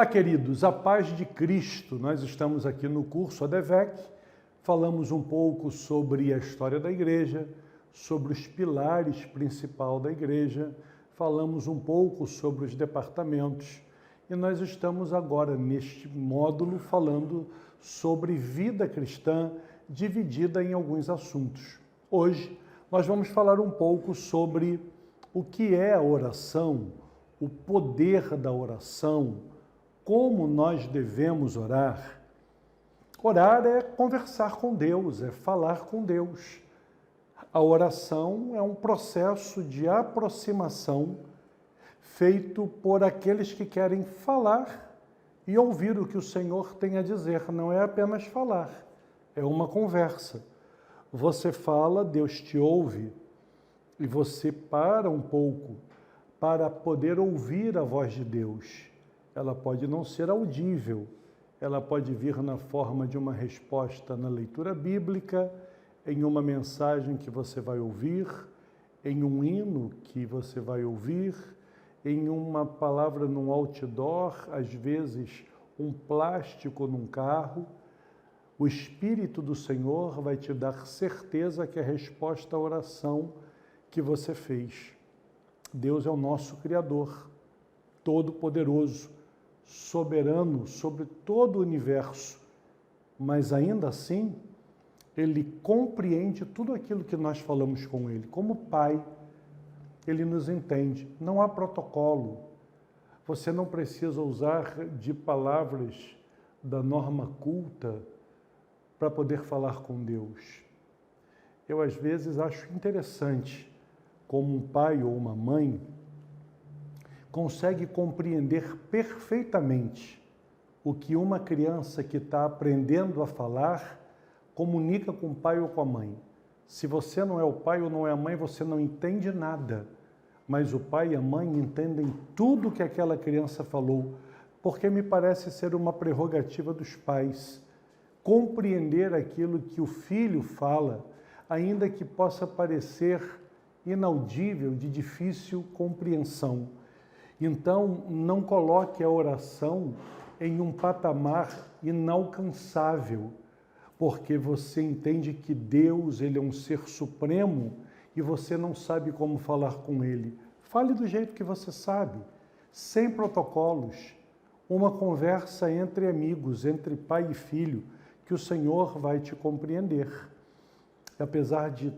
Olá, queridos, a paz de Cristo. Nós estamos aqui no curso ADVEC, falamos um pouco sobre a história da igreja, sobre os pilares principais da igreja, falamos um pouco sobre os departamentos e nós estamos agora neste módulo falando sobre vida cristã dividida em alguns assuntos. Hoje nós vamos falar um pouco sobre o que é a oração, o poder da oração, como nós devemos orar. Orar é conversar com Deus, é falar com Deus. A oração é um processo de aproximação feito por aqueles que querem falar e ouvir o que o Senhor tem a dizer. Não é apenas falar, é uma conversa. Você fala, Deus te ouve e você para um pouco para poder ouvir a voz de Deus. Ela pode não ser audível, ela pode vir na forma de uma resposta na leitura bíblica, em uma mensagem que você vai ouvir, em um hino que você vai ouvir, em uma palavra num outdoor, às vezes um plástico num carro. O Espírito do Senhor vai te dar certeza que é a resposta à oração que você fez. Deus é o nosso Criador, todo-poderoso, soberano sobre todo o universo, mas ainda assim, Ele compreende tudo aquilo que nós falamos com Ele. Como Pai, Ele nos entende. Não há protocolo. Você não precisa usar de palavras da norma culta para poder falar com Deus. Eu, às vezes, acho interessante como um pai ou uma mãe consegue compreender perfeitamente o que uma criança que está aprendendo a falar comunica com o pai ou com a mãe. Se você não é o pai ou não é a mãe, você não entende nada, mas o pai e a mãe entendem tudo que aquela criança falou, porque me parece ser uma prerrogativa dos pais, compreender aquilo que o filho fala, ainda que possa parecer inaudível, de difícil compreensão. Então, não coloque a oração em um patamar inalcançável, porque você entende que Deus, Ele é um ser supremo e você não sabe como falar com Ele. Fale do jeito que você sabe, sem protocolos, uma conversa entre amigos, entre pai e filho, que o Senhor vai te compreender. Apesar de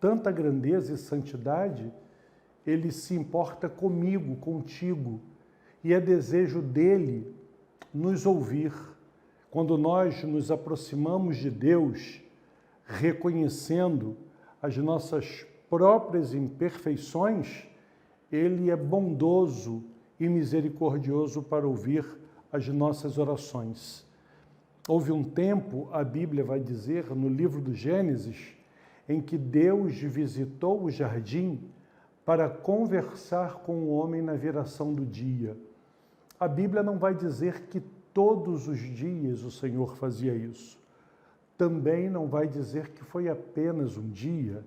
tanta grandeza e santidade, Ele se importa comigo, contigo, e é desejo dele nos ouvir. Quando nós nos aproximamos de Deus, reconhecendo as nossas próprias imperfeições, Ele é bondoso e misericordioso para ouvir as nossas orações. Houve um tempo, a Bíblia vai dizer, no livro do Gênesis, em que Deus visitou o jardim para conversar com o homem na viração do dia. A Bíblia não vai dizer que todos os dias o Senhor fazia isso. Também não vai dizer que foi apenas um dia.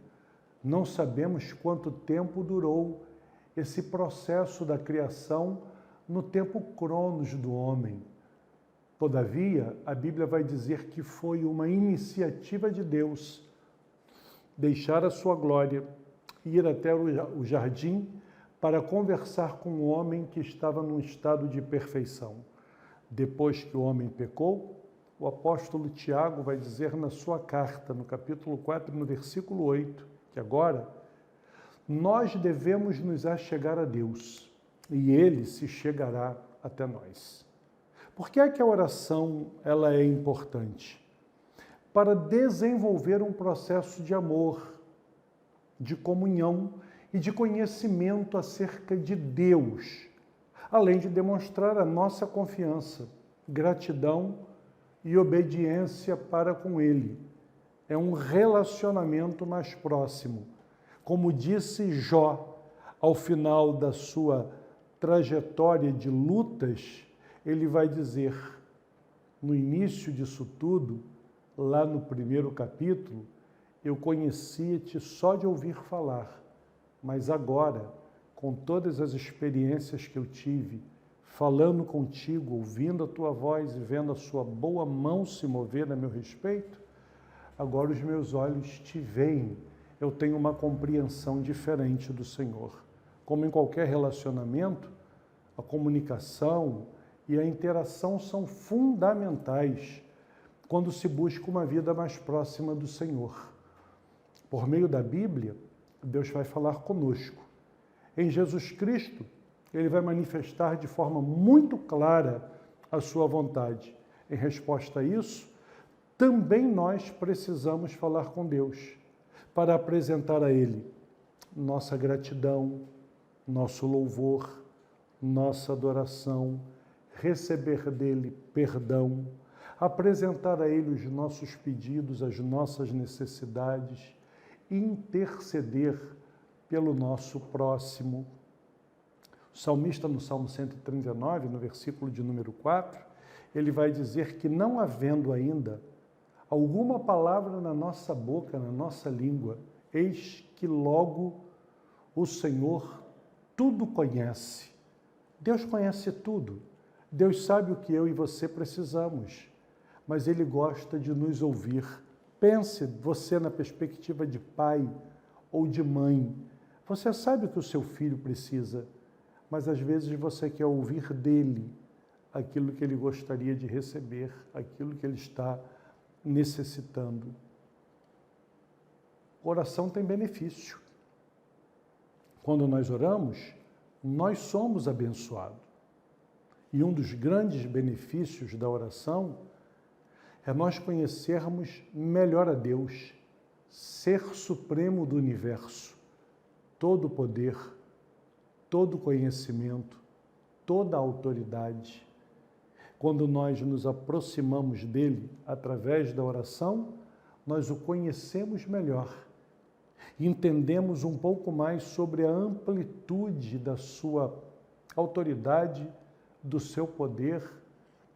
Não sabemos quanto tempo durou esse processo da criação no tempo cronos do homem. Todavia, a Bíblia vai dizer que foi uma iniciativa de Deus deixar a sua glória, ir até o jardim para conversar com o homem que estava num estado de perfeição. Depois que o homem pecou, o apóstolo Tiago vai dizer na sua carta, no capítulo 4, no versículo 8, que agora nós devemos nos achegar a Deus e Ele se chegará até nós. Por que é que a oração ela é importante? Para desenvolver um processo de amor, de comunhão e de conhecimento acerca de Deus, além de demonstrar a nossa confiança, gratidão e obediência para com Ele. É um relacionamento mais próximo. Como disse Jó, ao final da sua trajetória de lutas, ele vai dizer, no início disso tudo, lá no primeiro capítulo, eu conhecia-te só de ouvir falar, mas agora, com todas as experiências que eu tive, falando contigo, ouvindo a tua voz e vendo a sua boa mão se mover a meu respeito, agora os meus olhos te veem. Eu tenho uma compreensão diferente do Senhor. Como em qualquer relacionamento, a comunicação e a interação são fundamentais quando se busca uma vida mais próxima do Senhor. Por meio da Bíblia, Deus vai falar conosco. Em Jesus Cristo, Ele vai manifestar de forma muito clara a sua vontade. Em resposta a isso, também nós precisamos falar com Deus para apresentar a Ele nossa gratidão, nosso louvor, nossa adoração, receber dele perdão, apresentar a Ele os nossos pedidos, as nossas necessidades, interceder pelo nosso próximo. O salmista, no Salmo 139, no versículo de número 4, ele vai dizer que não havendo ainda alguma palavra na nossa boca, na nossa língua, eis que logo o Senhor tudo conhece. Deus conhece tudo. Deus sabe o que eu e você precisamos, mas Ele gosta de nos ouvir. Pense você na perspectiva de pai ou de mãe. Você sabe o que o seu filho precisa, mas às vezes você quer ouvir dele aquilo que ele gostaria de receber, aquilo que ele está necessitando. Oração tem benefício. Quando nós oramos, nós somos abençoados. E um dos grandes benefícios da oração é nós conhecermos melhor a Deus, ser supremo do universo, todo poder, todo conhecimento, toda autoridade. Quando nós nos aproximamos dele através da oração, nós o conhecemos melhor. Entendemos um pouco mais sobre a amplitude da sua autoridade, do seu poder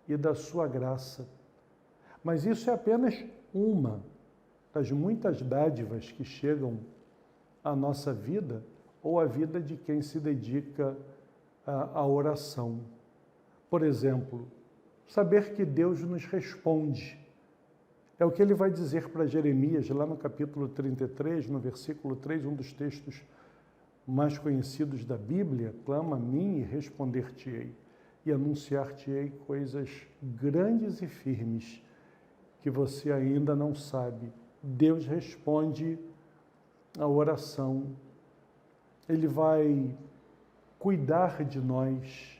e da sua graça. Mas isso é apenas uma das muitas dádivas que chegam à nossa vida ou à vida de quem se dedica à oração. Por exemplo, saber que Deus nos responde. É o que ele vai dizer para Jeremias, lá no capítulo 33, no versículo 3, um dos textos mais conhecidos da Bíblia: clama a mim e responder-te-ei, e anunciar-te-ei coisas grandes e firmes que você ainda não sabe. Deus responde a oração. Ele vai cuidar de nós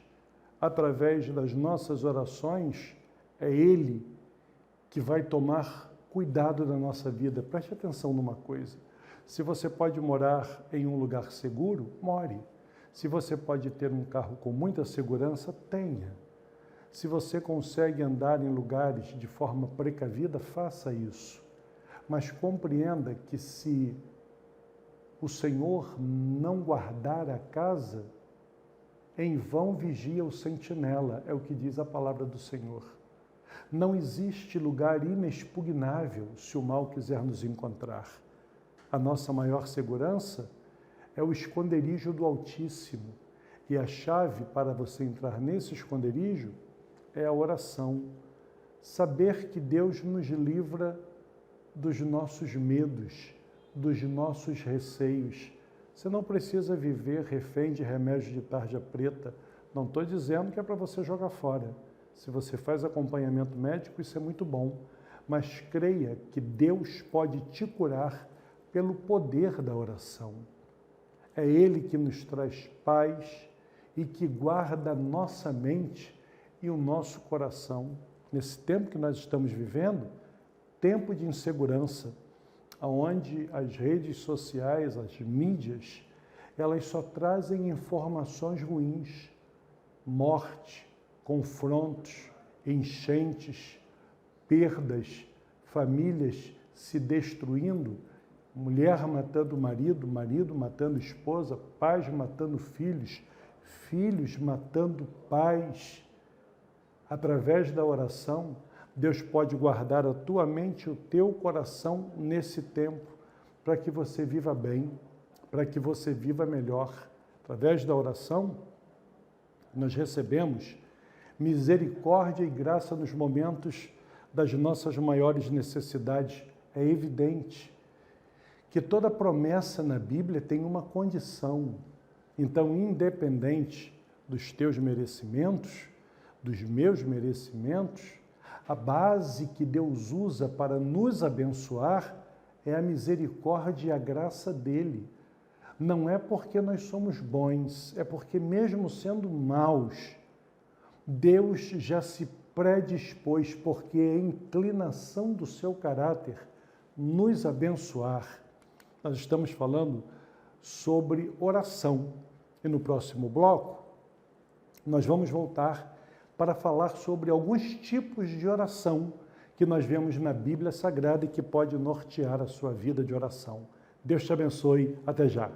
através das nossas orações. É Ele que vai tomar cuidado da nossa vida. Preste atenção numa coisa. Se você pode morar em um lugar seguro, more. Se você pode ter um carro com muita segurança, tenha. Se você consegue andar em lugares de forma precavida, faça isso. Mas compreenda que se o Senhor não guardar a casa, em vão vigia o sentinela, é o que diz a palavra do Senhor. Não existe lugar inexpugnável se o mal quiser nos encontrar. A nossa maior segurança é o esconderijo do Altíssimo. E a chave para você entrar nesse esconderijo é a oração. Saber que Deus nos livra dos nossos medos, dos nossos receios. Você não precisa viver refém de remédio de tarja preta. Não estou dizendo que é para você jogar fora. Se você faz acompanhamento médico, isso é muito bom. Mas creia que Deus pode te curar pelo poder da oração. É Ele que nos traz paz e que guarda a nossa mente e o nosso coração. Nesse tempo que nós estamos vivendo, tempo de insegurança, onde as redes sociais, as mídias, elas só trazem informações ruins, morte, confrontos, enchentes, perdas, famílias se destruindo, mulher matando marido, marido matando esposa, pais matando filhos, filhos matando pais. Através da oração, Deus pode guardar a tua mente e o teu coração nesse tempo, para que você viva bem, para que você viva melhor. Através da oração, nós recebemos misericórdia e graça nos momentos das nossas maiores necessidades. É evidente que toda promessa na Bíblia tem uma condição. Então, independente dos teus merecimentos, dos meus merecimentos, a base que Deus usa para nos abençoar é a misericórdia e a graça dele. Não é porque nós somos bons, é porque mesmo sendo maus, Deus já se predispôs, porque é a inclinação do seu caráter nos abençoar. Nós estamos falando sobre oração. E no próximo bloco, nós vamos voltar para falar sobre alguns tipos de oração que nós vemos na Bíblia Sagrada e que pode nortear a sua vida de oração. Deus te abençoe. Até já.